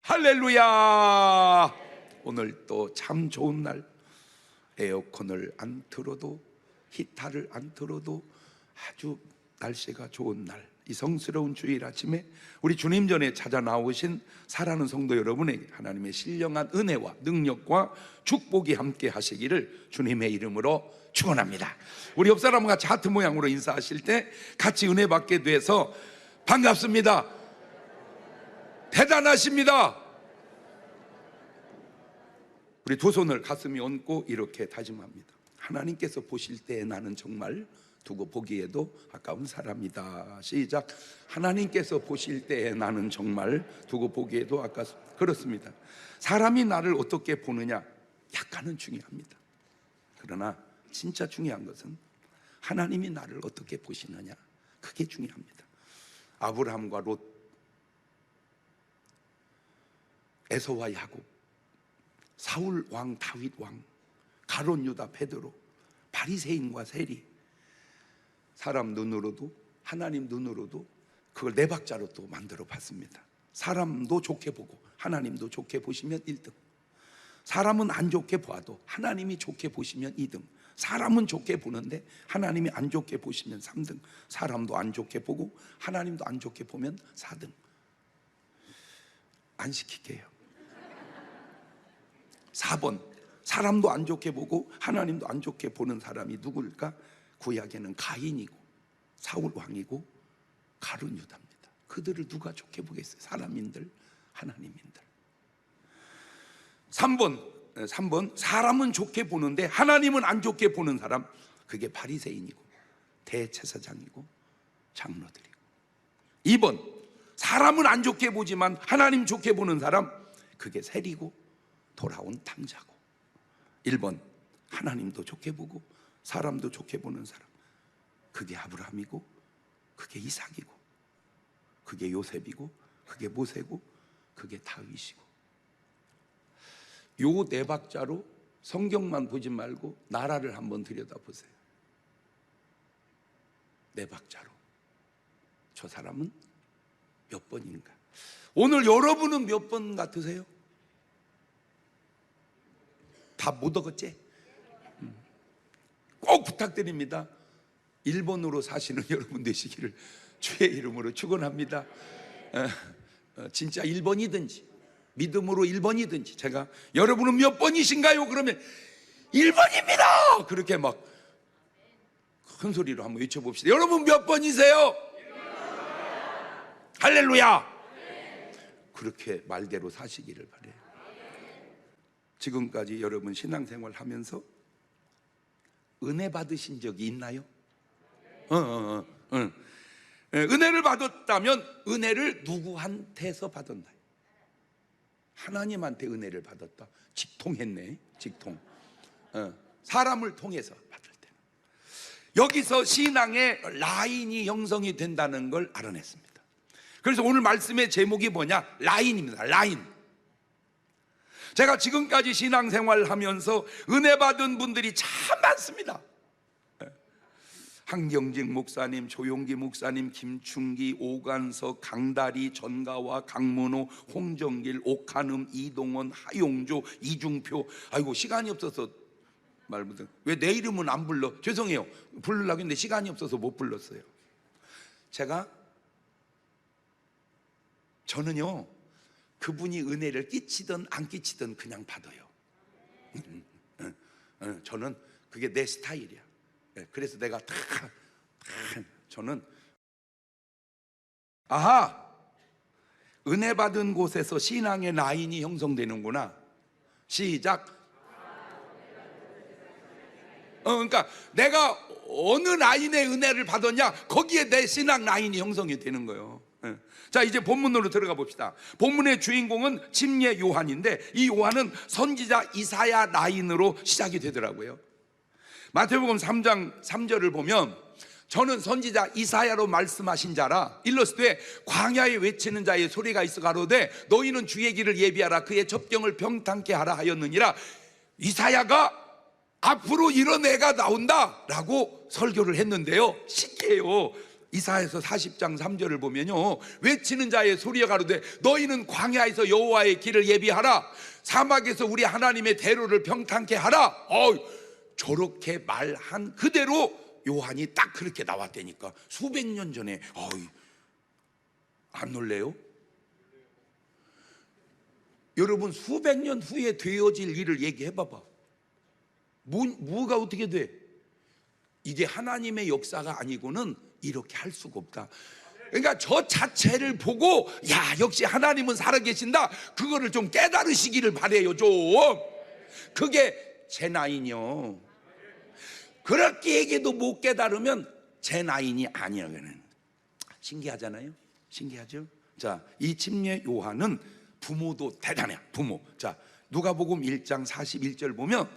할렐루야. 오늘 또 참 좋은 날. 에어컨을 안 틀어도 히터를 안 틀어도 아주 날씨가 좋은 날, 이 성스러운 주일 아침에 우리 주님 전에 찾아 나오신 사랑하는 성도 여러분에게 하나님의 신령한 은혜와 능력과 축복이 함께 하시기를 주님의 이름으로 축원합니다. 우리 옆 사람과 같이 하트 모양으로 인사하실 때 같이 은혜 받게 돼서 반갑습니다. 대단하십니다. 우리 두 손을 가슴에 얹고 이렇게 다짐합니다. 하나님께서 보실 때 나는 정말 두고 보기에도 아까운 사람이다. 시작. 하나님께서 보실 때 나는 정말 두고 보기에도 아깝습니다. 그렇습니다. 사람이 나를 어떻게 보느냐 약간은 중요합니다. 그러나 진짜 중요한 것은 하나님이 나를 어떻게 보시느냐, 그게 중요합니다. 아브라함과 롯, 에서와 야곱, 사울 왕, 다윗 왕, 가룟 유다 베드로, 바리새인과 세리, 사람 눈으로도 하나님 눈으로도 그걸 네 박자로 또 만들어 봤습니다. 사람도 좋게 보고 하나님도 좋게 보시면 1등, 사람은 안 좋게 봐도 하나님이 좋게 보시면 2등, 사람은 좋게 보는데 하나님이 안 좋게 보시면 3등, 사람도 안 좋게 보고 하나님도 안 좋게 보면 4등. 안 시킬게요. 4번, 사람도 안 좋게 보고 하나님도 안 좋게 보는 사람이 누굴까? 구약에는 가인이고 사울 왕이고 가룟 유다입니다. 그들을 누가 좋게 보겠어요? 사람인들, 하나님인들. 3번, 사람은 좋게 보는데 하나님은 안 좋게 보는 사람, 그게 바리새인이고 대제사장이고 장로들이고. 2번, 사람은 안 좋게 보지만 하나님 좋게 보는 사람, 그게 세리고 돌아온 탕자고. 1번, 하나님도 좋게 보고 사람도 좋게 보는 사람, 그게 아브라함이고 그게 이삭이고 그게 요셉이고 그게 모세고 그게 다윗이고. 요 네 박자로 성경만 보지 말고 나라를 한번 들여다보세요. 네 박자로 저 사람은 몇 번인가? 오늘 여러분은 몇 번 같으세요? 다 못 얻었지? 꼭 부탁드립니다. 1번으로 사시는 여러분 되시기를 주의 이름으로 축원합니다. 진짜 1번이든지 믿음으로 1번이든지, 제가 여러분은 몇 번이신가요? 그러면 1번입니다. 그렇게 막 큰 소리로 한번 외쳐봅시다. 여러분 몇 번이세요? 할렐루야. 그렇게 말대로 사시기를 바래요. 지금까지 여러분 신앙생활 하면서 은혜 받으신 적이 있나요? 은혜를 받았다면 은혜를 누구한테서 받았나요? 하나님한테 은혜를 받았다. 직통했네. 직통. 사람을 통해서 받을 때는. 여기서 신앙의 라인이 형성이 된다는 걸 알아냈습니다. 그래서 오늘 말씀의 제목이 뭐냐? 라인입니다. 라인. 제가 지금까지 신앙생활 하면서 은혜 받은 분들이 참 많습니다. 한경직 목사님, 조용기 목사님, 김충기, 오간석, 강다리, 전가와, 강문호, 홍정길, 옥한음, 이동원, 하용조, 이중표. 아이고 시간이 없어서 말 못해. 왜 내 이름은 안 불러? 죄송해요. 부르려고 했는데 시간이 없어서 못 불렀어요. 저는요, 그분이 은혜를 끼치든 안 끼치든 그냥 받아요. 저는 그게 내 스타일이야. 그래서 내가 저는 은혜 받은 곳에서 신앙의 라인이 형성되는구나. 시작. 그러니까 내가 어느 라인의 은혜를 받았냐, 거기에 내 신앙 라인이 형성이 되는 거예요. 자, 이제 본문으로 들어가 봅시다. 본문의 주인공은 침례 요한인데, 이 요한은 선지자 이사야 라인으로 시작이 되더라고요. 마태복음 3장 3절을 보면, 저는 선지자 이사야로 말씀하신 자라 일러스되 광야에 외치는 자의 소리가 있어 가로되 너희는 주의 길을 예비하라, 그의 접경을 평탄케 하라 하였느니라. 이사야가 앞으로 이런 애가 나온다 라고 설교를 했는데요, 신기해요. 이사야서 40장 3절을 보면요, 외치는 자의 소리가 가로되 너희는 광야에서 여호와의 길을 예비하라, 사막에서 우리 하나님의 대로를 평탄케 하라. 저렇게 말한 그대로 요한이 딱 그렇게 나왔다니까. 수백 년 전에. 안 놀래요? 여러분, 수백 년 후에 되어질 일을 얘기해 봐봐. 뭐가 어떻게 돼? 이게 하나님의 역사가 아니고는 이렇게 할 수가 없다. 그러니까 저 자체를 보고 야, 역시 하나님은 살아계신다, 그거를 좀 깨달으시기를 바래요. 좀. 그게 제 나인이요. 그렇게 얘기해도 못 깨달으면 제 나인이 아니야. 신기하잖아요. 신기하죠? 자, 이 침례 요한은 부모도 대단해. 부모. 자, 누가복음 1장 41절 보면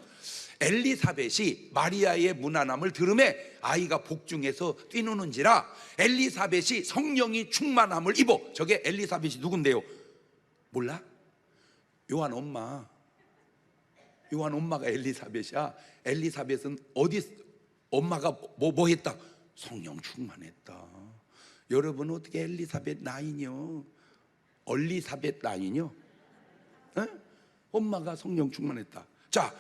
엘리사벳이 마리아의 문안함을 들음에 아이가 복중에서 뛰노는지라 엘리사벳이 성령이 충만함을 입어. 저게 엘리사벳이 누군데요? 몰라? 요한 엄마. 요한 엄마가 엘리사벳이야. 엘리사벳은 어디 엄마가 뭐 했다? 성령 충만했다. 여러분 어떻게 엘리사벳 나인이요? 얼리사벳 나인이요? 엄마가 성령 충만했다. 자,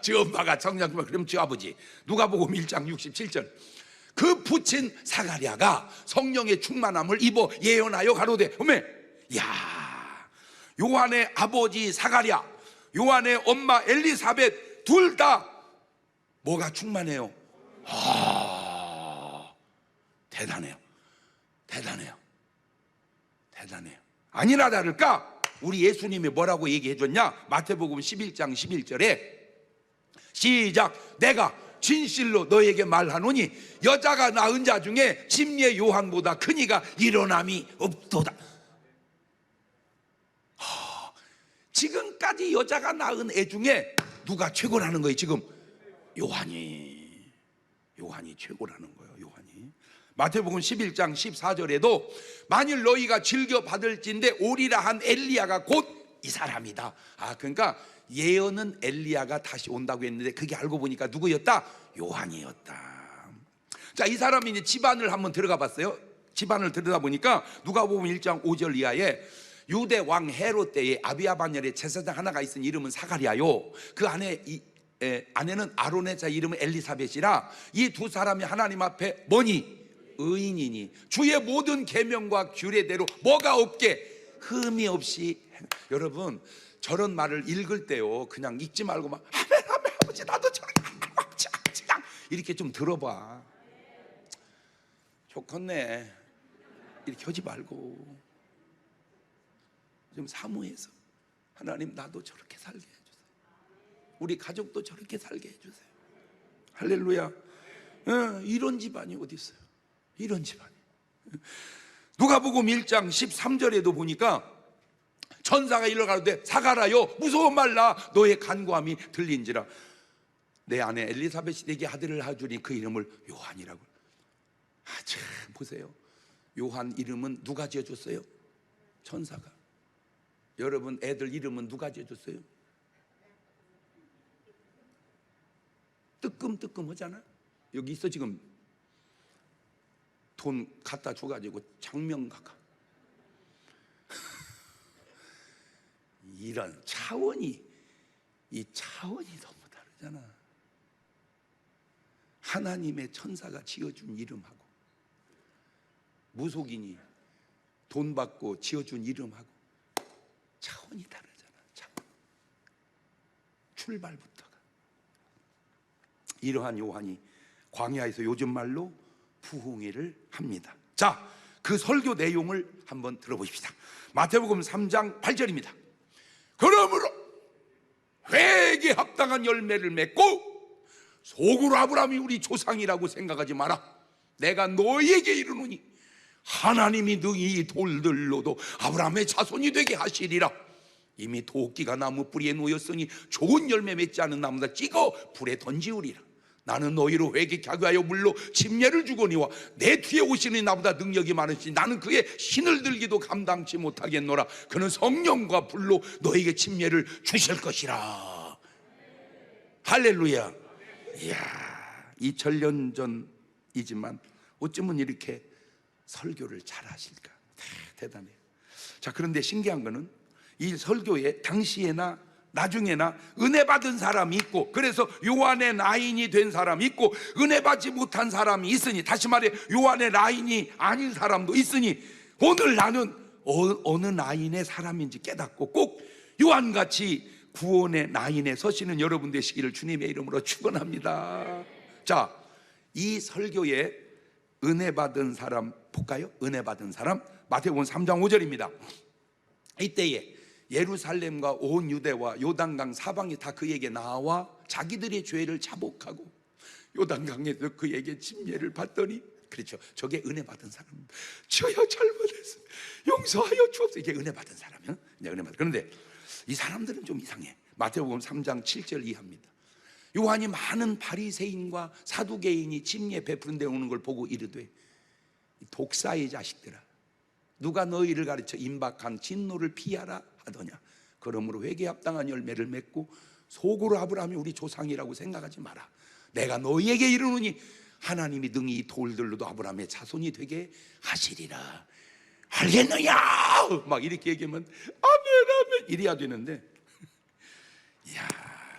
지 엄마가 성령 충만. 그럼 지 아버지 누가복음 1장 67절 그 부친 사가랴가 성령의 충만함을 입어 예언하여 가로되 어메, 야, 요한의 아버지 사가랴, 요한의 엄마 엘리사벳 둘 다 뭐가 충만해요? 대단해요. 대단해요. 대단해요. 아니나 다를까 우리 예수님이 뭐라고 얘기해 줬냐? 마태복음 11장 11절에 시작. 내가 진실로 너에게 말하노니 여자가 낳은 자 중에 침례 요한보다 큰 이가 일어남이 없도다. 지금까지 여자가 낳은 애 중에 누가 최고라는 거예요? 지금 요한이 최고라는 거예요. 요한이. 마태복음 11장 14절에도 만일 너희가 즐겨 받을진대 오리라 한 엘리야가 곧 이 사람이다. 그러니까 예언은 엘리야가 다시 온다고 했는데 그게 알고 보니까 누구였다? 요한이었다. 자, 이 사람이 이제 집안을 한번 들어가 봤어요. 집안을 들여다 보니까 누가복음 1장 5절 이하에 유대 왕 헤롯 때에 아비야 반열에 제사장 하나가 있은 이름은 사가랴요. 그 아내는 아론의 자 이름은 엘리사벳이라 이 두 사람이 하나님 앞에 뭐니? 의인이니 주의 모든 계명과 규례대로 뭐가 없게 흠이 없이. 여러분 저런 말을 읽을 때요 그냥 읽지 말고 막 아멘 아멘 아버지 나도 저렇게 그냥 이렇게 좀 들어봐. 좋겠네 이렇게 하지 말고 좀 사모해서 하나님 나도 저렇게 살게 해주세요. 우리 가족도 저렇게 살게 해주세요. 할렐루야. 이런 집안이 어디 있어요? 이런 집안이. 누가복음 1장 13절에도 보니까 천사가 일러 가로되 사가라요 무서워 말라 너의 간구함이 들린지라 내 아내 엘리사벳이 내게 아들을 하주니 그 이름을 요한이라고. 참 보세요. 요한 이름은 누가 지어줬어요? 천사가. 여러분 애들 이름은 누가 지어줬어요? 뜨끔뜨끔 하잖아. 여기 있어 지금 돈 갖다 줘가지고 장명 각하. 이런 차원이 너무 다르잖아. 하나님의 천사가 지어준 이름하고 무속인이 돈 받고 지어준 이름하고 차원이 다르잖아. 차원. 출발부터가. 이러한 요한이 광야에서 요즘 말로 부흥회를 합니다. 자, 그 설교 내용을 한번 들어보십시다. 마태복음 3장 8절입니다. 그러므로 회개에 합당한 열매를 맺고 속으로 아브라함이 우리 조상이라고 생각하지 마라. 내가 너희에게 이르노니 하나님이 너희 이 돌들로도 아브라함의 자손이 되게 하시리라. 이미 도끼가 나무 뿌리에 놓였으니 좋은 열매 맺지 않은 나무다 찍어 불에 던지우리라. 나는 너희로 회개케 하기 위하여 물로 침례를 주거니와 내 뒤에 오시는 나보다 능력이 많으시니 나는 그의 신을 들기도 감당치 못하겠노라. 그는 성령과 불로 너에게 침례를 주실 것이라. 할렐루야. 이야, 2000년 전이지만 어쩌면 이렇게 설교를 잘하실까? 대단해요. 자, 그런데 신기한 거는 이 설교에 당시에나 나중에나 은혜 받은 사람이 있고, 그래서 요한의 라인이 된 사람이 있고, 은혜 받지 못한 사람이 있으니, 다시 말해 요한의 라인이 아닌 사람도 있으니, 오늘 나는 어느 라인의 사람인지 깨닫고 꼭 요한같이 구원의 라인에 서시는 여러분 되시기를 주님의 이름으로 축원합니다. 자, 이 설교에 은혜 받은 사람 볼까요? 은혜 받은 사람, 마태복음 3장 5절입니다. 이때에 예루살렘과 온 유대와 요단강 사방이 다 그에게 나와 자기들의 죄를 자복하고 요단강에서 그에게 침례를 받더니, 그렇죠, 저게 은혜 받은 사람입니다. 저야 잘못했습니다, 용서하여 주옵소서. 이게 은혜 받은 사람이야. 은혜 받은. 그런데 이 사람들은 좀 이상해. 마태복음 3장 7절 이하입니다. 요한이 많은 바리새인과 사두개인이 침례 베푸는 데 오는 걸 보고 이르되, 독사의 자식들아, 누가 너희를 가르쳐 임박한 진노를 피하라 하더냐. 그러므로 회개에 합당한 열매를 맺고 속으로 아브라함이 우리 조상이라고 생각하지 마라. 내가 너희에게 이르노니 하나님이 능히 이 돌들로도 아브라함의 자손이 되게 하시리라. 알겠느냐? 막 이렇게 얘기하면 아멘 아멘 이래야 되는데, 이야,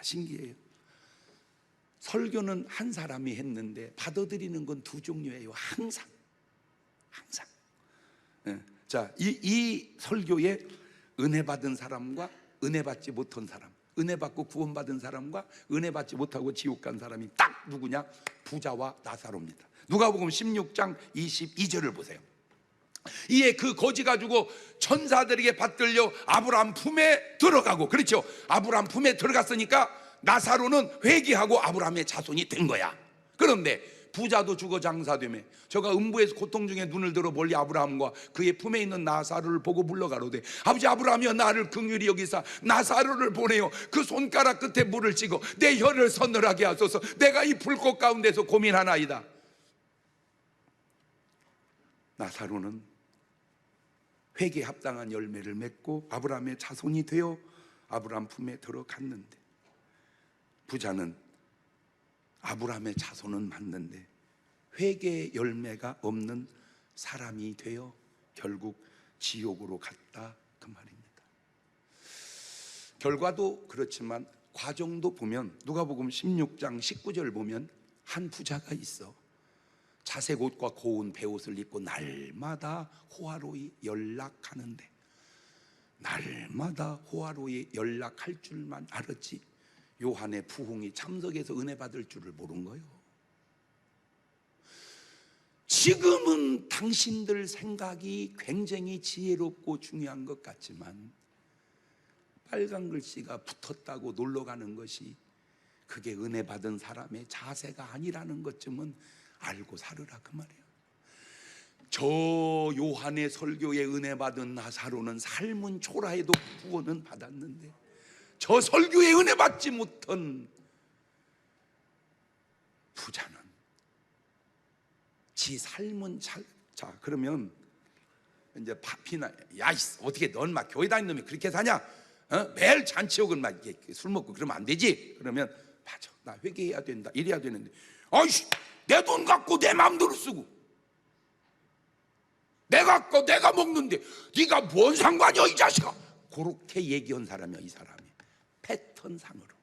신기해요. 설교는 한 사람이 했는데 받아들이는 건 두 종류예요. 항상. 자, 이 설교에 은혜 받은 사람과 은혜 받지 못한 사람, 은혜 받고 구원 받은 사람과 은혜 받지 못하고 지옥 간 사람이 딱 누구냐? 부자와 나사로입니다. 누가복음 16장 22절을 보세요. 이에 그 거지 가지고 천사들에게 받들려 아브라함 품에 들어가고, 그렇죠, 아브라함 품에 들어갔으니까 나사로는 회개하고 아브라함의 자손이 된 거야. 그런데 부자도 죽어 장사되며 저가 음부에서 고통 중에 눈을 들어 멀리 아브라함과 그의 품에 있는 나사로를 보고 물러가로되, 아버지 아브라함이여, 나를 긍휼히 여기사 나사로를 보내어 그 손가락 끝에 물을 찍어 내 혀를 서늘하게 하소서. 내가 이 불꽃 가운데서 고민하나이다. 나사로는 회개에 합당한 열매를 맺고 아브라함의 자손이 되어 아브라함 품에 들어갔는데, 부자는 아브라함의 자손은 맞는데 회개의 열매가 없는 사람이 되어 결국 지옥으로 갔다, 그 말입니다. 결과도 그렇지만 과정도 보면 누가복음 16장 19절 보면 한 부자가 있어 자색 옷과 고운 베옷을 입고 날마다 호화로이 연락하는데, 날마다 호화로이 연락할 줄만 알았지 요한의 부흥이 참석해서 은혜 받을 줄을 모른 거예요. 지금은 당신들 생각이 굉장히 지혜롭고 중요한 것 같지만 빨간 글씨가 붙었다고 놀러 가는 것이 그게 은혜 받은 사람의 자세가 아니라는 것쯤은 알고 살으라, 그 말이에요. 저 요한의 설교에 은혜 받은 나사로는 삶은 초라해도 구원은 받았는데, 저 설교에 은혜 받지 못한 부자는 지 삶은 잘. 자, 그러면 이제 파피나, 야 어떻게 넌 막 교회 다니는 놈이 그렇게 사냐? 매일 잔치욕은 막 술 먹고 그러면 안 되지. 그러면 맞아, 나 회개해야 된다, 이래야 되는데, 아이씨, 내 돈 갖고 내 마음대로 쓰고 내가 갖고 내가 먹는데 네가 뭔 상관이야 이 자식아. 그렇게 얘기한 사람이야, 이 사람이. 패턴상으로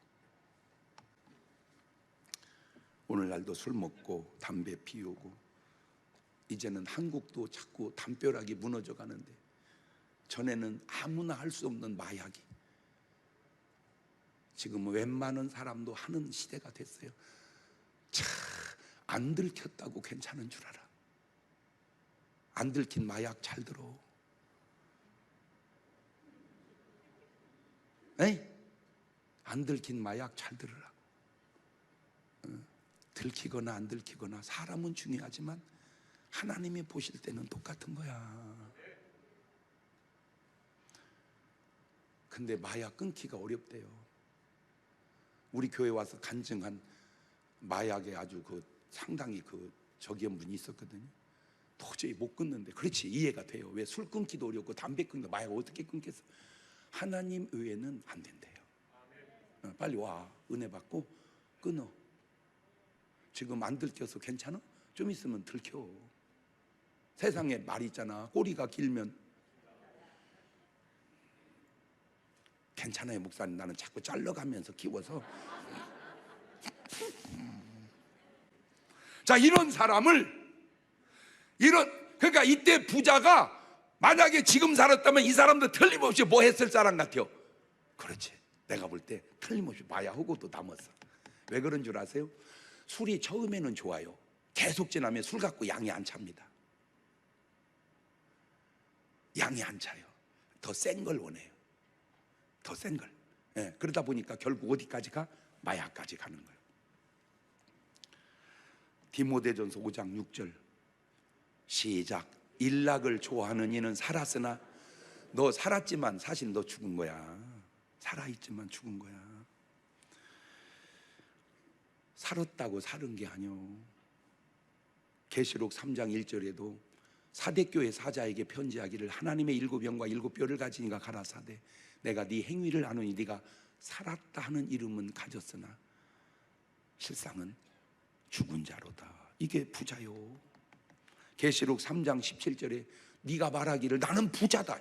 오늘날도 술 먹고 담배 피우고, 이제는 한국도 자꾸 담벼락이 무너져 가는데, 전에는 아무나 할 수 없는 마약이 지금은 웬만한 사람도 하는 시대가 됐어요. 참, 안 들켰다고 괜찮은 줄 알아. 안 들킨 마약 잘 들어. 에이? 안 들킨 마약 잘 들으라고. 들키거나 안 들키거나 사람은 중요하지만 하나님이 보실 때는 똑같은 거야. 근데 마약 끊기가 어렵대요. 우리 교회 와서 간증한 마약에 아주 상당히 저기 한 분이 있었거든요. 도저히 못 끊는데, 그렇지, 이해가 돼요. 왜 술 끊기도 어렵고 담배 끊기도, 마약 어떻게 끊겠어? 하나님 외에는 안 된대요. 빨리 와, 은혜 받고 끊어. 지금 안 들켜서 괜찮아? 좀 있으면 들켜. 세상에 말 있잖아. 꼬리가 길면. 괜찮아요 목사님, 나는 자꾸 잘라가면서 키워서. 자, 이런 사람을 그러니까 이때 부자가 만약에 지금 살았다면 이 사람도 틀림없이 뭐 했을 사람 같아요? 그렇지, 내가 볼 때 틀림없이 마야하고도 남았어. 왜 그런 줄 아세요? 술이 처음에는 좋아요. 계속 지나면 술 갖고 양이 안 찹니다. 양이 안 차요. 더 센 걸 원해요. 더 센 걸. 예, 그러다 보니까 결국 어디까지 가? 마약까지 가는 거예요. 디모데전서 5장 6절 시작. 일락을 좋아하는 이는 살았으나, 너 살았지만 사실 너 죽은 거야. 살아있지만 죽은 거야. 살았다고 사는 게 아니오. 계시록 3장 1절에도 사대교회 사자에게 편지하기를, 하나님의 7영과 7뼈를 가진 이가 가라사대 내가 네 행위를 아노니 네가 살았다 하는 이름은 가졌으나 실상은 죽은 자로다. 이게 부자요. 계시록 3장 17절에 네가 말하기를 나는 부자다,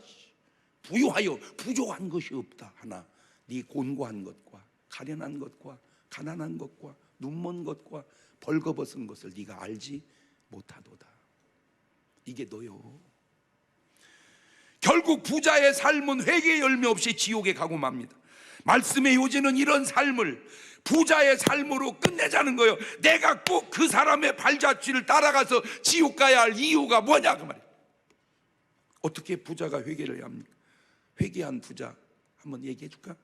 부유하여 부족한 것이 없다 하나 네 곤고한 것과 가련한 것과 가난한 것과 눈먼 것과 벌거벗은 것을 네가 알지 못하도다. 이게 너요. 결국 부자의 삶은 회개의 열매 없이 지옥에 가고 맙니다. 말씀의 요지는 이런 삶을 부자의 삶으로 끝내자는 거예요. 내가 꼭 그 사람의 발자취를 따라가서 지옥 가야 할 이유가 뭐냐 그 말이에요. 어떻게 부자가 회개를 해야 합니까? 회개한 부자 한번 얘기해 줄까?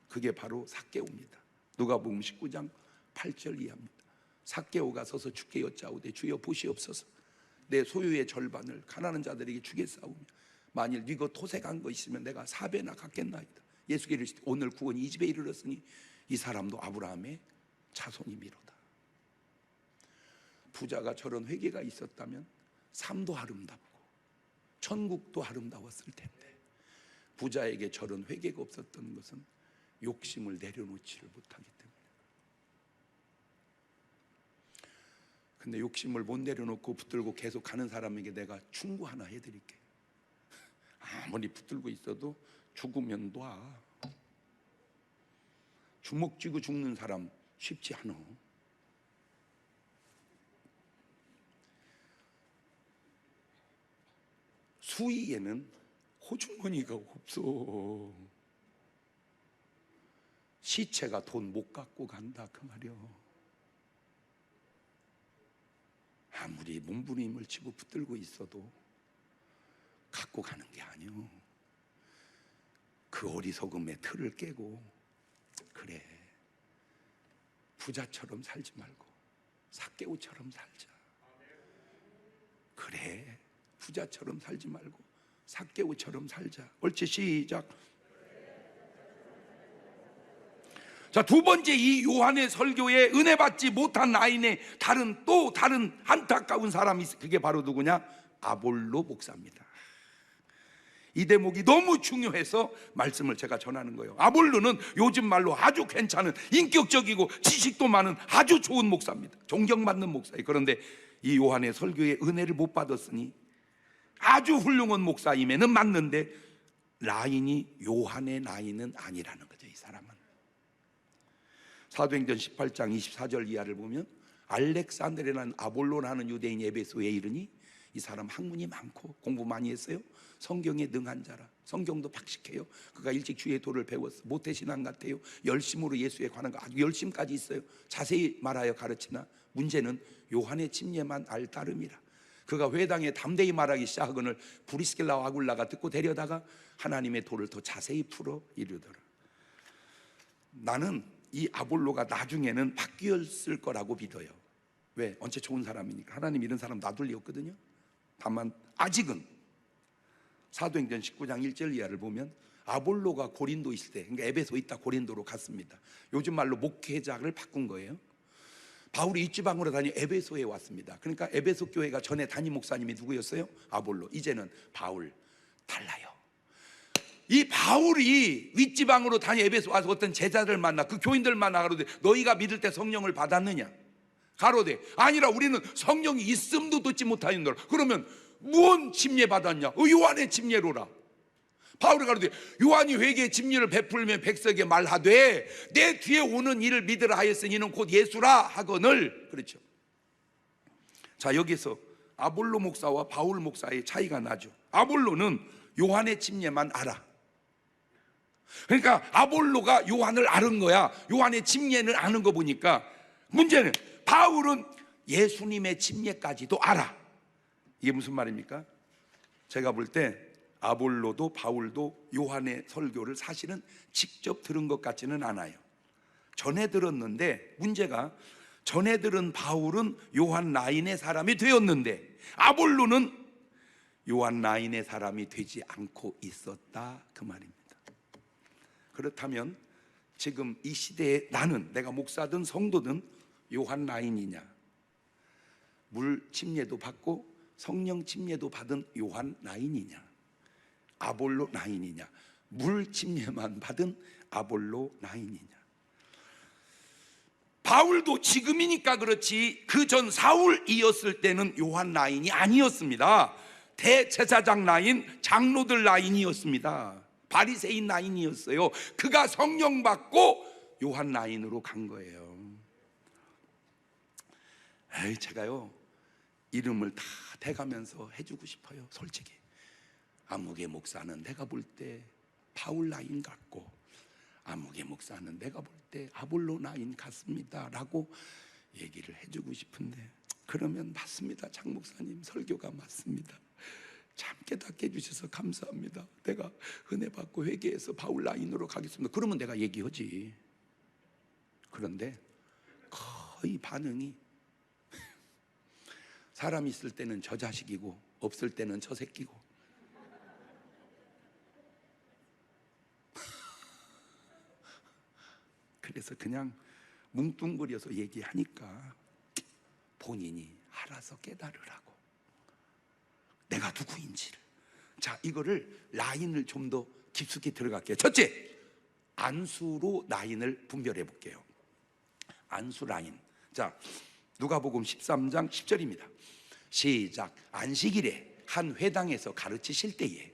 그게 바로 삭개오입니다. 누가복음 19장 8절 이하입니다. 삭개오가 서서 주께 여짜오되 주여 보시옵소서, 내 소유의 절반을 가난한 자들에게 주겠사오며 만일 네가 토색한 거 있으면 내가 4배나 갚겠나이다. 예수께서 이르시되 오늘 구원이 이 집에 이르렀으니 이 사람도 아브라함의 자손이미로다. 부자가 저런 회개가 있었다면 삶도 아름답고 천국도 아름다웠을 텐데, 부자에게 저런 회개가 없었던 것은 욕심을 내려놓지를 못하기 때문에. 근데 욕심을 못 내려놓고 붙들고 계속 가는 사람에게 내가 충고 하나 해드릴게. 아무리 붙들고 있어도 죽으면 놔. 주먹 쥐고 죽는 사람 쉽지 않아. 수위에는 호주머니가 없어. 시체가 돈 못 갖고 간다 그 말이요. 아무리 몸부림을 치고 붙들고 있어도 갖고 가는 게 아니오. 그 어리석음의 틀을 깨고, 그래 부자처럼 살지 말고 삭개오처럼 살자. 그래 부자처럼 살지 말고 삭개오처럼 살자. 옳지, 시작. 자, 두 번째, 이 요한의 설교에 은혜 받지 못한 아인의 또 다른 안타까운 사람이 있어. 그게 바로 누구냐? 아볼로 목사입니다. 이 대목이 너무 중요해서 말씀을 제가 전하는 거예요. 아볼로는 요즘 말로 아주 괜찮은, 인격적이고 지식도 많은 아주 좋은 목사입니다. 존경받는 목사예요. 그런데 이 요한의 설교에 은혜를 못 받았으니 아주 훌륭한 목사임에는 맞는데 요한의 나이는 아니라는 거죠. 이 사람은. 사도행전 18장 24절 이하를 보면 알렉산드레라는 아볼로라는 유대인이 에베소에 이르니 이 사람 학문이 많고 공부 많이 했어요. 성경에 능한 자라. 성경도 박식해요. 그가 일찍 주의 도를 배웠어. 모태신앙 같아요. 열심으로 예수에 관한 거 아주 열심까지 있어요. 자세히 말하여 가르치나 문제는 요한의 침례만 알 따름이라. 그가 회당에 담대히 말하기 시작하거늘 브리스길라와 아굴라가 듣고 데려다가 하나님의 도를 더 자세히 풀어 이르더라. 나는 이 아볼로가 나중에는 바뀌었을 거라고 믿어요. 왜? 언제 좋은 사람이니까. 하나님 이런 사람 놔둘 리 없거든요. 다만 아직은 사도행전 19장 1절 이하를 보면 아볼로가 고린도 있을 때, 그러니까 에베소 있다 고린도로 갔습니다. 요즘 말로 목회자를 바꾼 거예요. 바울이 이 지방으로 다니 에베소에 왔습니다. 그러니까 에베소 교회가 전에 담임 목사님이 누구였어요? 아볼로. 이제는 바울. 달라요. 이 바울이 윗지방으로 다니 에베소 와서 어떤 제자들 만나, 그 교인들 만나 가로되 너희가 믿을 때 성령을 받았느냐? 가로되 아니라 우리는 성령이 있음도 듣지 못하였노라. 그러면 무언 침례 받았냐? 요한의 침례로라. 바울이 가로되 요한이 회개의 침례를 베풀며 백성에게 말하되 내 뒤에 오는 이를 믿으라 하였으니 이는 곧 예수라 하거늘. 그렇죠. 자, 여기서 아볼로 목사와 바울 목사의 차이가 나죠. 아볼로는 요한의 침례만 알아. 그러니까 아볼로가 요한을 아는 거야. 요한의 침례를 아는 거 보니까. 문제는 바울은 예수님의 침례까지도 알아. 이게 무슨 말입니까? 제가 볼 때 아볼로도 바울도 요한의 설교를 사실은 직접 들은 것 같지는 않아요. 전해 들었는데, 문제가 전해 들은 바울은 요한 나인의 사람이 되었는데 아볼로는 요한 나인의 사람이 되지 않고 있었다, 그 말입니다. 그렇다면 지금 이 시대에 나는, 내가 목사든 성도든 요한 나인이냐, 물 침례도 받고 성령 침례도 받은 요한 나인이냐, 아볼로 나인이냐, 물 침례만 받은 아볼로 나인이냐. 바울도 지금이니까 그렇지 그 전 사울이었을 때는 요한 나인이 아니었습니다. 대제사장 나인, 장로들 나인이었습니다. 바리새인 나인이었어요. 그가 성령 받고 요한 나인으로 간 거예요. 제가요 이름을 다 대가면서 해주고 싶어요. 솔직히 아무개 목사는 내가 볼 때 바울 나인 같고, 아무개 목사는 내가 볼 때 아볼로 나인 같습니다 라고 얘기를 해주고 싶은데, 그러면 맞습니다, 장 목사님 설교가 맞습니다, 참 깨닫게 해주셔서 감사합니다, 내가 은혜 받고 회개해서 바울 라인으로 가겠습니다, 그러면 내가 얘기하지. 그런데 거의 반응이 사람 있을 때는 저 자식이고 없을 때는 저 새끼고, 그래서 그냥 뭉뚱그려서 얘기하니까 본인이 알아서 깨달으라고, 내가 누구인지를. 자, 이거를 라인을 좀 더 깊숙이 들어갈게요. 첫째, 안수로 라인을 분별해 볼게요. 안수 라인. 자, 누가복음 13장 10절입니다. 시작. 안식일에 한 회당에서 가르치실 때에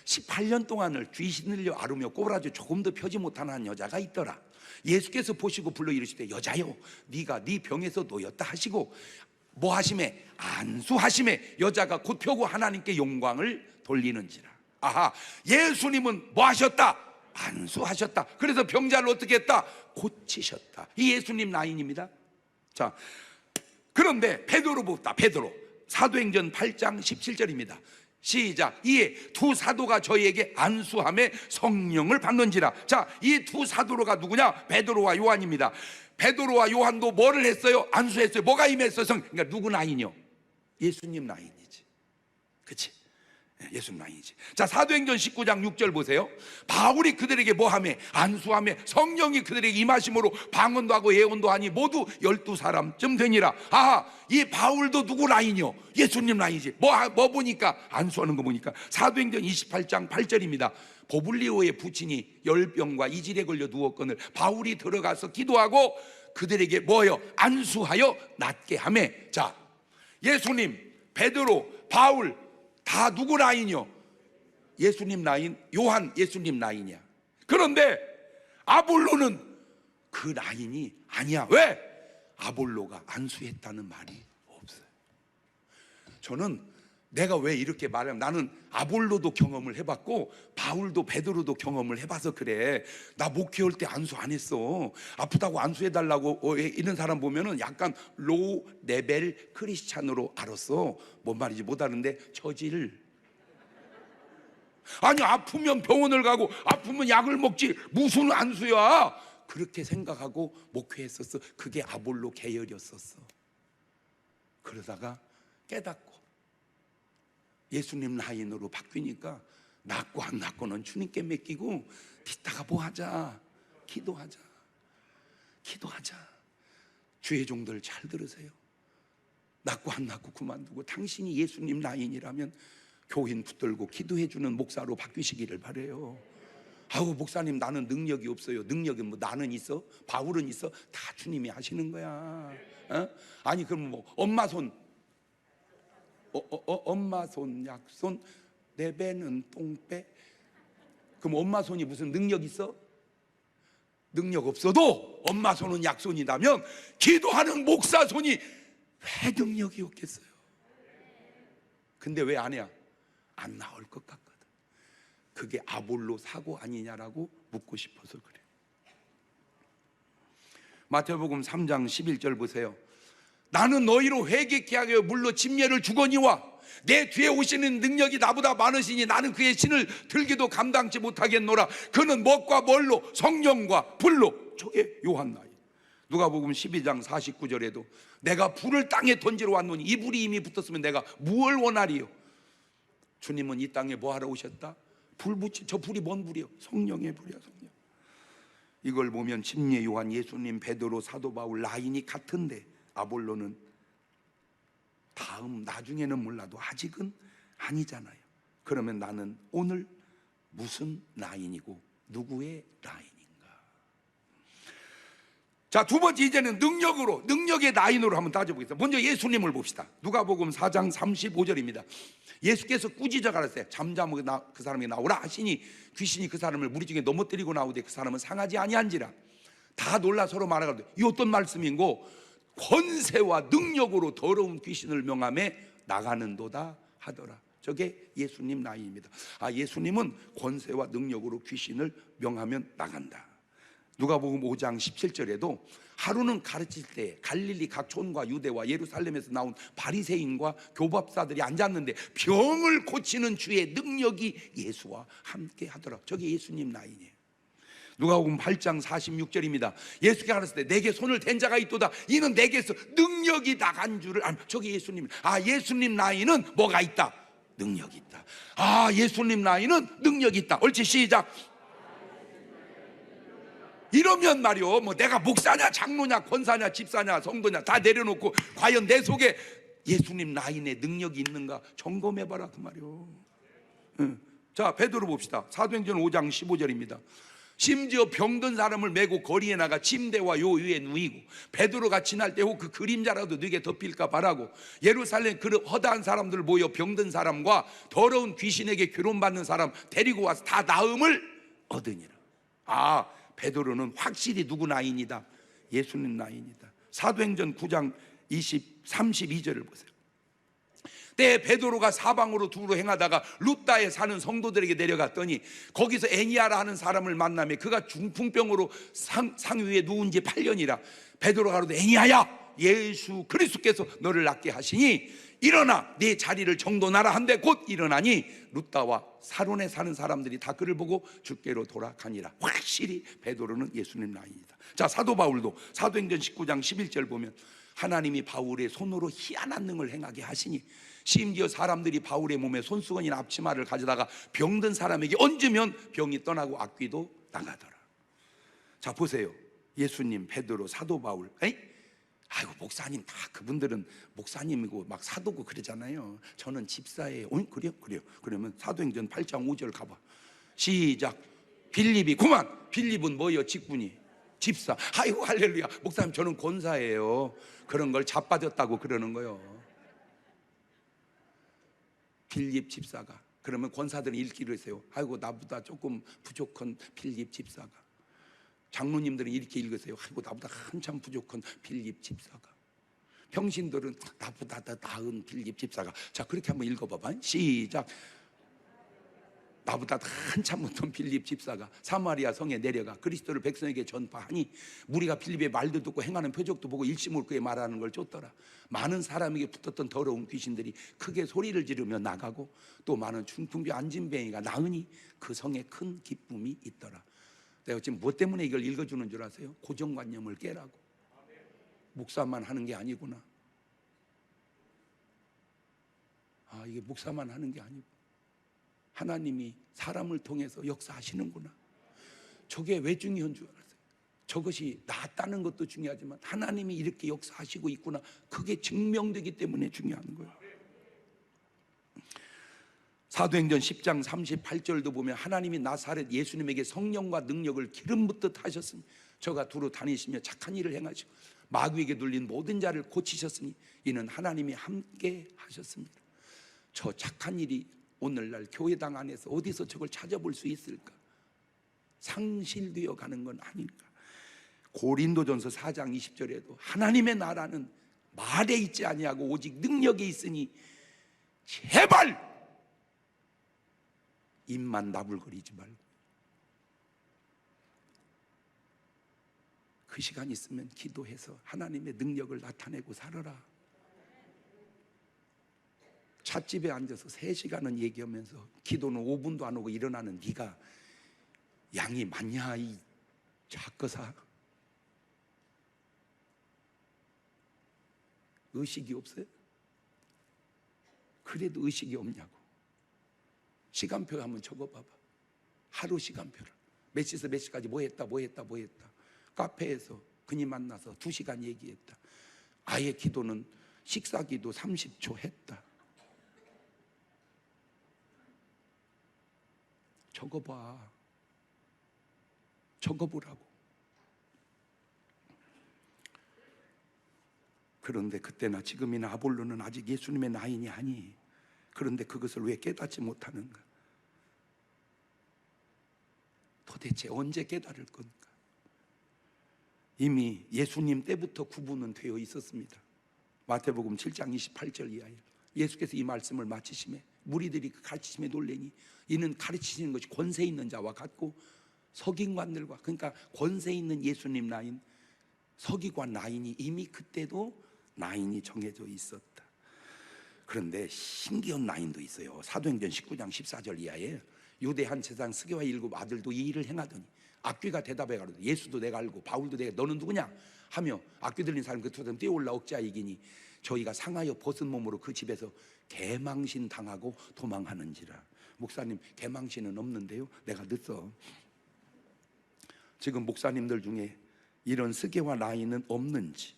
18년 동안을 귀신을려 앓으며 꼬라지 조금도 펴지 못하는 한 여자가 있더라. 예수께서 보시고 불러 이르시되 여자여, 네가 네 병에서 놓였다 하시고 뭐 하심에? 안수하심에 여자가 곧 펴고 하나님께 영광을 돌리는지라. 아하, 예수님은 뭐 하셨다? 안수하셨다. 그래서 병자를 어떻게 했다? 고치셨다. 이 예수님 라인입니다. 자, 그런데 베드로 보다, 베드로 사도행전 8장 17절입니다. 시작. 이에 두 사도가 저희에게 안수함에 성령을 받는지라. 자, 이 두 사도가 누구냐? 베드로와 요한입니다. 베드로와 요한도 뭐를 했어요? 안수했어요. 뭐가 임했어요? 그러니까 누구 라인이요? 예수님 라인이지. 그치? 예수님 라인이지. 자, 사도행전 19장 6절 보세요. 바울이 그들에게 뭐하며? 안수하며 성령이 그들에게 임하심으로 방언도 하고 예언도 하니 모두 12사람쯤 되니라. 아하, 이 바울도 누구 라인이요? 예수님 라인이지. 뭐 보니까? 안수하는 거 보니까 사도행전 28장 8절입니다. 보블리오의 부친이 열병과 이질에 걸려 누웠거늘 바울이 들어가서 기도하고 그들에게 뭐요? 안수하여 낫게 하매. 자, 예수님, 베드로, 바울 다 누구 라인이요? 예수님 라인. 요한 예수님 라인이야. 그런데 아볼로는 그 라인이 아니야. 왜? 아볼로가 안수했다는 말이 없어요. 저는 내가 왜 이렇게 말하면, 나는 아볼로도 경험을 해봤고 바울도 베드로도 경험을 해봐서 그래. 나 목회할 때 안수 안 했어. 아프다고 안수해달라고 이런 사람 보면은 약간 로우 레벨 크리스찬으로 알았어. 뭔 말인지 못 아는데 저질. 아니, 아프면 병원을 가고 아프면 약을 먹지 무슨 안수야. 그렇게 생각하고 목회했었어. 그게 아볼로 계열이었었어. 그러다가 깨닫고 예수님 라인으로 바뀌니까 낫고 안 낫고는 주님께 맡기고 이따가 뭐 하자? 기도하자. 기도하자. 주의 종들 잘 들으세요. 낫고 안 낫고 그만두고 당신이 예수님 라인이라면 교인 붙들고 기도해주는 목사로 바뀌시기를 바래요. 아우 목사님 나는 능력이 없어요. 능력이 뭐 나는 있어? 바울은 있어? 다 주님이 하시는 거야. 어? 아니 그럼 뭐 엄마 손 엄마 손 약손 내 배는 똥배. 그럼 엄마 손이 무슨 능력 있어? 능력 없어도 엄마 손은 약손이라면 기도하는 목사 손이 왜 능력이 없겠어요? 근데 왜 안 해? 안 나올 것 같거든. 그게 아볼로 사고 아니냐라고 묻고 싶어서 그래. 마태복음 3장 11절 보세요. 나는 너희로 회개케 하여 물로 침례를 주거니와 내 뒤에 오시는 능력이 나보다 많으시니 나는 그의 신을 들기도 감당치 못하겠노라. 그는 무엇과 뭘로? 성령과 불로. 저게 요한나이. 누가복음 12장 49절에도 내가 불을 땅에 던지러 왔노니 이 불이 이미 붙었으면 내가 무엇을 원하리요? 주님은 이 땅에 뭐 하러 오셨다? 불 붙이. 저 불이 뭔 불이요? 성령의 불이야. 성령. 이걸 보면 침례 요한, 예수님, 베드로, 사도 바울 라인이 같은데 아볼로는 다음 나중에는 몰라도 아직은 아니잖아요. 그러면 나는 오늘 무슨 라인이고 누구의 라인인가? 자, 두 번째 이제는 능력으로, 능력의 라인으로 한번 따져보겠습니다. 먼저 예수님을 봅시다. 누가복음 4장 35절입니다. 예수께서 꾸짖어 가라사대 잠잠하게 그 사람이 나오라 하시니 귀신이 그 사람을 무리 중에 넘어뜨리고 나오되 그 사람은 상하지 아니한지라. 다 놀라 서로 말하거든. 이 어떤 말씀인고? 권세와 능력으로 더러운 귀신을 명함에 나가는도다 하더라. 저게 예수님 라인입니다. 아, 예수님은 권세와 능력으로 귀신을 명하면 나간다. 누가복음 5장 17절에도 하루는 가르칠 때 갈릴리 각 촌과 유대와 예루살렘에서 나온 바리새인과 교법사들이 앉았는데 병을 고치는 주의 능력이 예수와 함께 하더라. 저게 예수님 라인이에요. 누가복음 8장 46절입니다. 예수께서 가르치되 내게 손을 댄 자가 있도다. 이는 내게서 능력이 나간 줄을 알면. 저게 예수님. 아, 예수님 라인은 뭐가 있다? 능력이 있다. 아, 예수님 라인은 능력이 있다. 옳지, 시작. 이러면 말이요, 뭐 내가 목사냐 장로냐 권사냐 집사냐 성도냐 다 내려놓고 과연 내 속에 예수님 라인의 능력이 있는가 점검해봐라 그 말이요. 자, 베드로 봅시다. 사도행전 5장 15절입니다. 심지어 병든 사람을 메고 거리에 나가 침대와 요 위에 누이고 베드로가 지날 때 그 그림자라도 네게 덮일까 바라고 예루살렘 그 허다한 사람들 모여 병든 사람과 더러운 귀신에게 괴로움받는 사람 데리고 와서 다 나음을 얻으니라. 아, 베드로는 확실히 누구 라인이다? 예수님 라인이다. 사도행전 9장 32절을 보세요. 때 베드로가 사방으로 두루 행하다가 루다에 사는 성도들에게 내려갔더니 거기서 애니아라 하는 사람을 만나며 그가 중풍병으로 상위에 누운 지 8년이라. 베드로가 가로되 애니아야, 예수 그리스도께서 너를 낫게 하시니 일어나 네 자리를 정돈하라 한데 곧 일어나니 루다와 사론에 사는 사람들이 다 그를 보고 주께로 돌아가니라. 확실히 베드로는 예수님 라인이다. 자, 사도 바울도 사도행전 19장 11절 보면 하나님이 바울의 손으로 희한한 능을 행하게 하시니 심지어 사람들이 바울의 몸에 손수건이나 앞치마를 가져다가 병든 사람에게 얹으면 병이 떠나고 악귀도 나가더라. 자, 보세요. 예수님, 베드로, 사도 바울. 아이고 목사님, 다 그분들은 목사님이고 막 사도고 그러잖아요. 저는 집사예요. 그래요? 그래요. 그러면 사도행전 8장 5절 가봐. 시작. 빌립이 그만. 빌립은 뭐예요? 직분이 집사. 아이고 할렐루야. 목사님 저는 권사예요. 그런 걸 잡아줬다고 그러는 거예요. 빌립 집사가. 그러면 권사들은 읽기를 했어요. 아이고 나보다 조금 부족한 빌립 집사가. 장로님들은 이렇게 읽으세요. 아이고 나보다 한참 부족한 빌립 집사가. 평신들은 나보다 더 나은 빌립 집사가. 자, 그렇게 한번 읽어봐봐. 시작. 나보다 한참 못한 빌립 집사가 사마리아 성에 내려가 그리스도를 백성에게 전파하니 무리가 빌립의 말도 듣고 행하는 표적도 보고 일심을 그에 말하는 걸 쫓더라. 많은 사람에게 붙었던 더러운 귀신들이 크게 소리를 지르며 나가고 또 많은 중풍병 안진뱅이가 나으니 그 성에 큰 기쁨이 있더라. 내가 지금 뭐 때문에 이걸 읽어주는 줄 아세요? 고정관념을 깨라고. 목사만 하는 게 아니구나. 아, 이게 목사만 하는 게 아니고 하나님이 사람을 통해서 역사하시는구나. 저게 왜 중요한 줄 알았어요? 저것이 낫다는 것도 중요하지만 하나님이 이렇게 역사하시고 있구나, 그게 증명되기 때문에 중요한 거예요. 사도행전 10장 38절도 보면 하나님이 나사렛 예수님에게 성령과 능력을 기름 붓듯 하셨으니 저가 두루 다니시며 착한 일을 행하시고 마귀에게 눌린 모든 자를 고치셨으니 이는 하나님이 함께 하셨습니다. 저 착한 일이 오늘날 교회당 안에서 어디서 저걸 찾아볼 수 있을까? 상실되어 가는 건 아닌가? 고린도전서 4장 20절에도 하나님의 나라는 말에 있지 아니하고 오직 능력에 있으니 제발 입만 나불거리지 말고 그 시간 있으면 기도해서 하나님의 능력을 나타내고 살아라. 찻집에 앉아서 3시간은 얘기하면서 기도는 5분도 안 하고 일어나는 네가 양이 많냐 이 작거사. 의식이 없어요? 그래도 의식이 없냐고. 시간표 한번 적어봐봐. 하루 시간표를 몇 시에서 몇 시까지 뭐 했다. 카페에서 그님 만나서 2시간 얘기했다. 아예 기도는 식사기도 30초 했다. 적어봐. 적어보라고. 그런데 그때나 지금이나 아볼로는 아직 예수님의 나인이 아니. 그런데 그것을 왜 깨닫지 못하는가? 도대체 언제 깨달을 건가? 이미 예수님 때부터 구분은 되어 있었습니다. 마태복음 7장 28절 이하에 예수께서 이 말씀을 마치심에 무리들이 그 가르치심에 놀래니 이는 가르치시는 것이 권세 있는 자와 같고 서기관들과, 그러니까 권세 있는 예수님 라인, 서기관 라인이 이미 그때도 라인이 정해져 있었다. 그런데 신기한 라인도 있어요. 사도행전 19장 14절 이하에 유대 한 제사장 스게와 7 아들도 이 일을 행하더니 악귀가 대답해 가로되 예수도 내가 알고 바울도 내가 너는 누구냐 하며 악귀 들린 사람 그 두 사람 뛰어올라 억제하 이기니 저희가 상하여 벗은 몸으로 그 집에서 개망신 당하고 도망하는지라. 목사님 개망신은 없는데요. 내가 늦어. 지금 목사님들 중에 이런 스게와 라인은 없는지,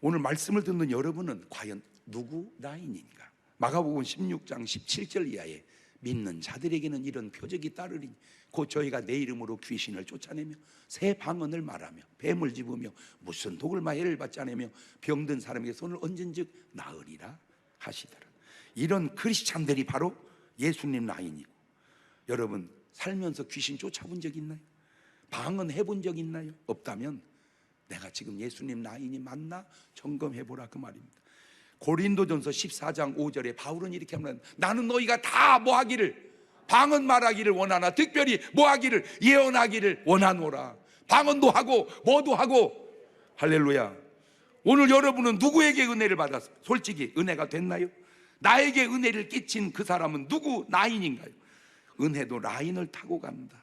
오늘 말씀을 듣는 여러분은 과연 누구 라인인가? 마가복음 16장 17절 이하에 믿는 자들에게는 이런 표적이 따르리니 곧 저희가 내 이름으로 귀신을 쫓아내며 새 방언을 말하며 뱀을 집으며 무슨 독을 마해를 받지 않으며 병든 사람에게 손을 얹은즉 나으리라 하시더라. 이런 크리스찬들이 바로 예수님 라인이고, 여러분 살면서 귀신 쫓아본 적 있나요? 방언 해본 적 있나요? 없다면 내가 지금 예수님 라인이 맞나 점검해보라 그 말입니다. 고린도전서 14장 5절에 바울은 이렇게 합니다. 나는 너희가 다 뭐하기를, 방언 말하기를 원하나 특별히 뭐하기를, 예언하기를 원하노라. 방언도 하고 뭐도 하고. 할렐루야. 오늘 여러분은 누구에게 은혜를 받았습니까? 솔직히 은혜가 됐나요? 나에게 은혜를 끼친 그 사람은 누구 라인인가요? 은혜도 라인을 타고 간다.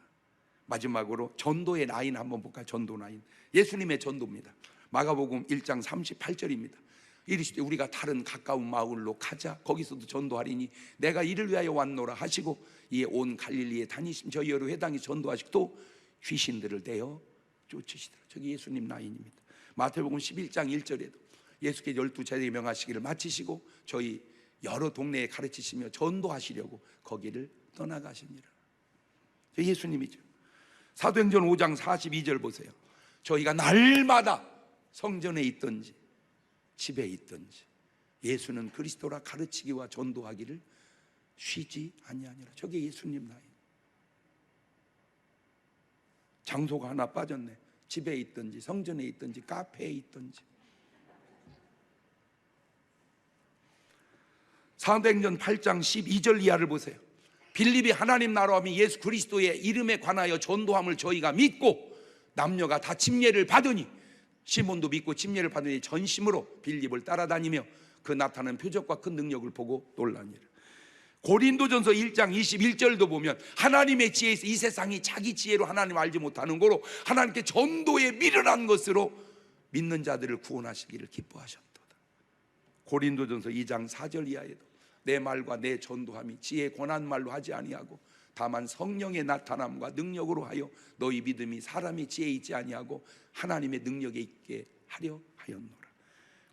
마지막으로 전도의 라인 한번 볼까요? 전도 라인, 예수님의 전도입니다. 마가복음 1장 38절입니다. 이르시되 우리가 다른 가까운 마을로 가자. 거기서도 전도하리니 내가 이를 위하여 왔노라 하시고 이에 온 갈릴리에 다니심 저희 여러 회당에 전도하시고 또 귀신들을 내어 쫓으시더라. 저기 예수님 라인입니다. 마태복음 11장 1절에도 예수께 12 제자에게 명하시기를 마치시고 저희 여러 동네에 가르치시며 전도하시려고 거기를 떠나가시니라. 저 예수님이죠. 사도행전 5장 42절 보세요. 저희가 날마다 성전에 있든지 집에 있든지 예수는 그리스도라 가르치기와 전도하기를 쉬지 아니하니라. 저게 예수님 라인. 장소가 하나 빠졌네. 집에 있든지 성전에 있든지 카페에 있든지. 사도행전 8장 12절 이하를 보세요. 빌립이 하나님 나라함이 예수 그리스도의 이름에 관하여 전도함을 저희가 믿고 남녀가 다 침례를 받으니 시몬도 믿고 침례를 받으니 전심으로 빌립을 따라다니며 그 나타나는 표적과 큰 능력을 보고 놀라니라. 고린도전서 1장 21절도 보면 하나님의 지혜에서 이 세상이 자기 지혜로 하나님 알지 못하는 거로 하나님께 전도에 미련한 것으로 믿는 자들을 구원하시기를 기뻐하셨도다. 고린도전서 2장 4절 이하에도 내 말과 내 전도함이 지혜 권한 말로 하지 아니하고 다만 성령의 나타남과 능력으로 하여 너희 믿음이 사람의 지혜에 있지 아니하고 하나님의 능력에 있게 하려 하였노라.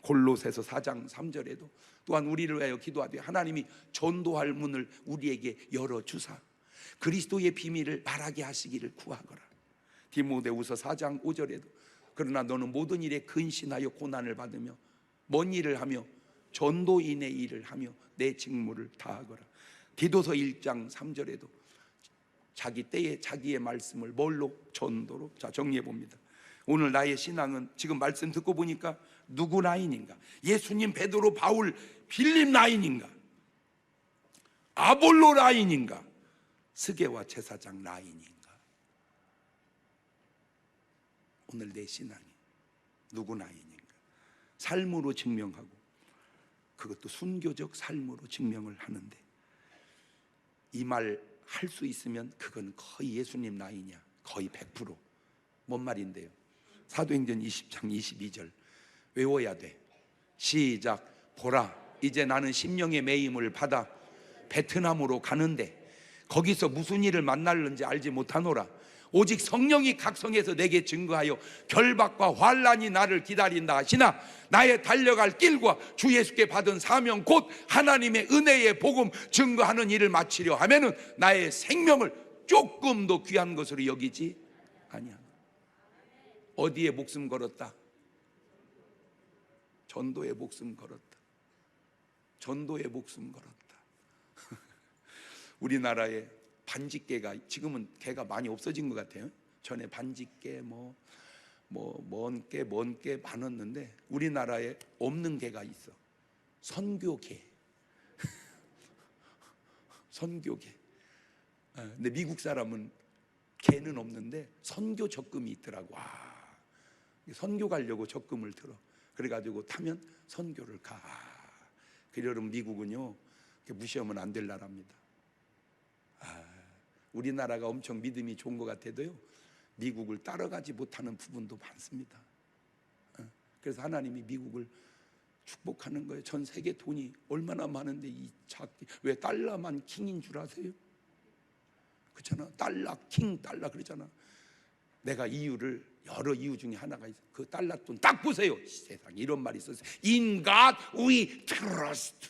골로새서 4장 3절에도 또한 우리를 위하여 기도하되 하나님이 전도할 문을 우리에게 열어주사 그리스도의 비밀을 말하게 하시기를 구하거라. 디모데후서 4장 5절에도 그러나 너는 모든 일에 근신하여 고난을 받으며 뭔 일을 하며 전도인의 일을 하며 내 직무를 다하거라. 디도서 1장 3절에도 자기 때에 자기의 말씀을 뭘로? 전도로. 자, 정리해 봅니다. 오늘 나의 신앙은 지금 말씀 듣고 보니까 누구 라인인가? 예수님, 베드로, 바울, 빌립 라인인가? 아볼로 라인인가? 스게와 제사장 라인인가? 오늘 내 신앙이 누구 라인인가? 삶으로 증명하고 그것도 순교적 삶으로 증명을 하는데 이 말 할 수 있으면 그건 거의 예수님 라인이야. 거의 100%. 뭔 말인데요? 사도행전 20장 22절 외워야 돼. 시작. 보라, 이제 나는 심령의 매임을 받아 베트남으로 가는데 거기서 무슨 일을 만날는지 알지 못하노라. 오직 성령이 각성해서 내게 증거하여 결박과 환난이 나를 기다린다 하시나 나의 달려갈 길과 주 예수께 받은 사명 곧 하나님의 은혜의 복음 증거하는 일을 마치려 하면은 나의 생명을 조금도 귀한 것으로 여기지 아니야. 어디에 목숨 걸었다? 전도에 목숨 걸었다. 전도에 목숨 걸었다. 우리나라에 반직개가 지금은 개가 많이 없어진 것 같아요. 전에 반직개 먼 개 많았는데 우리나라에 없는 개가 있어. 선교개. 선교개. 근데 미국 사람은 개는 없는데 선교 적금이 있더라고. 선교 가려고 적금을 들어. 그래가지고 타면 선교를 가. 그러면 미국은요 무시하면 안 될 나라입니다. 우리나라가 엄청 믿음이 좋은 것 같아도요 미국을 따라가지 못하는 부분도 많습니다. 그래서 하나님이 미국을 축복하는 거예요. 전 세계 돈이 얼마나 많은데 왜 달러만 킹인 줄 아세요? 그렇잖아. 달러 킹 달러 그러잖아. 내가 이유를 여러 이유 중에 하나가 있어. 그 달러 돈 딱 보세요. 세상에 이런 말이 있었어요. In God we trust.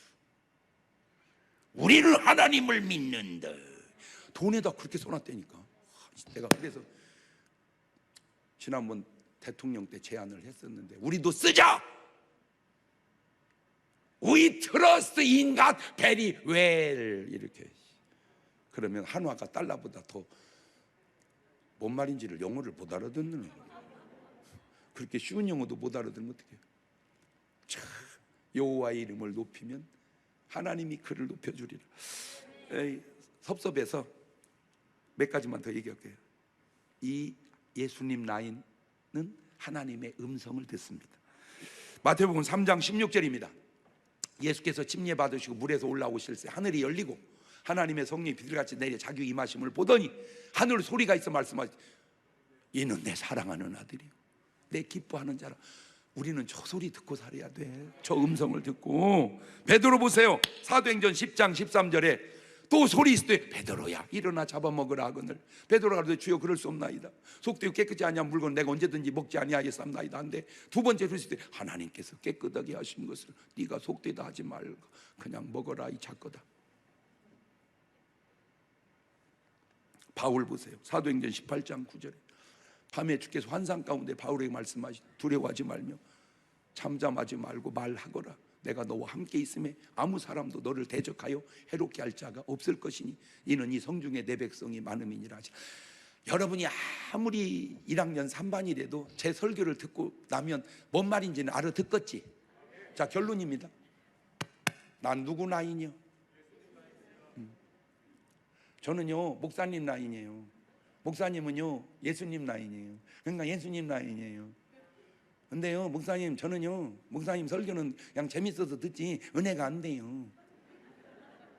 우리는 하나님을 믿는다. 돈에다 그렇게 써놨다니까. 내가 그래서 지난번 대통령 때 제안을 했었는데 우리도 쓰자. We trust in God very well. 이렇게. 그러면 한화가 달러보다 더 뭔 말인지를 영어를 못 알아듣는 거예요. 그렇게 쉬운 영어도 못 알아듣으면 어떡해요? 여호와의 이름을 높이면 하나님이 그를 높여주리라. 섭섭해서 몇 가지만 더 얘기할게요. 이 예수님 라인은 하나님의 음성을 듣습니다. 마태복음 3장 16절입니다. 예수께서 침례 받으시고 물에서 올라오실 때 하늘이 열리고 하나님의 성령이 비둘기같이 내려 자기 임하심을 보더니 하늘 소리가 있어 말씀하시 이는 내 사랑하는 아들이요 내 기뻐하는 자라. 우리는 저 소리 듣고 살아야 돼. 저 음성을 듣고. 베드로 보세요. 사도행전 10장 13절에 또 소리 있을 때 베드로야 일어나 잡아먹으라 하거늘 베드로가 그러되 주여 그럴 수 없나이다. 속되고 깨끗이 아니한 물건 내가 언제든지 먹지 아니하겠사옵나이다 한데 두 번째 소리 있을 때 하나님께서 깨끗하게 하신 것을 네가 속되다 하지 말고 그냥 먹어라 이 작거다. 바울 보세요. 사도행전 18장 9절에 밤에 주께서 환상 가운데 바울에게 말씀하시 두려워하지 말며 잠잠하지 말고 말하거라. 내가 너와 함께 있음에 아무 사람도 너를 대적하여 해롭게 할 자가 없을 것이니 이는 이 성중에 내 백성이 많음이니라 하시. 여러분이 아무리 1학년 3반이라도 제 설교를 듣고 나면 뭔 말인지는 알아듣겠지. 자, 결론입니다. 난 누구 라인이요? 저는요 목사님 라인이에요. 목사님은요 예수님 라인이에요. 그러니까 예수님 라인이에요. 근데요 목사님 저는요 목사님 설교는 그냥 재밌어서 듣지 은혜가 안 돼요.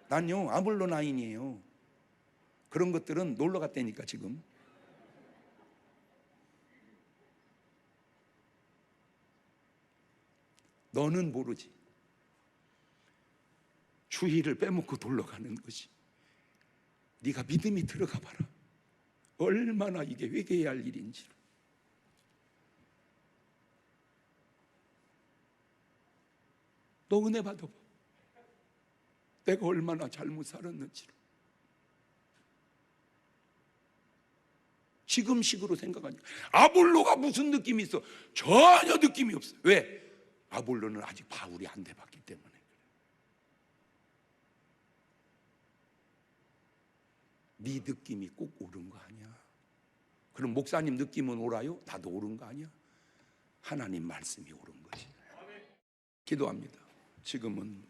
난요 아볼로 라인이에요. 그런 것들은 놀러 갔다니까 지금. 너는 모르지. 주의를 빼먹고 놀러 가는 것이 네가 믿음이 들어가 봐라. 얼마나 이게 회개해야 할 일인지를. 너 은혜 받아봐. 내가 얼마나 잘못 살았는지를. 지금식으로 생각하니까 아볼로가 무슨 느낌이 있어? 전혀 느낌이 없어. 왜? 아볼로는 아직 바울이 안 돼봤기 때문에 그래. 네 느낌이 꼭 옳은 거 아니야. 그럼 목사님 느낌은 옳아요? 나도 옳은 거 아니야? 하나님 말씀이 옳은 거지. 기도합니다. 지금은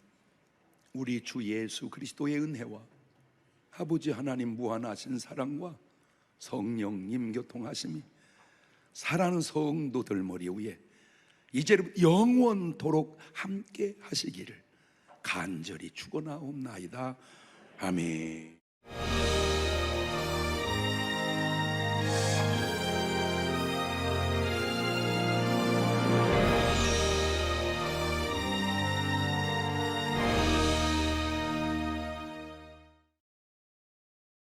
우리 주 예수 그리스도의 은혜와 아버지 하나님 무한하신 사랑과 성령님 교통하심이 사랑하는 성도들 머리 위에 이제부터 영원토록 함께 하시기를 간절히 축원하옵나이다. 아멘.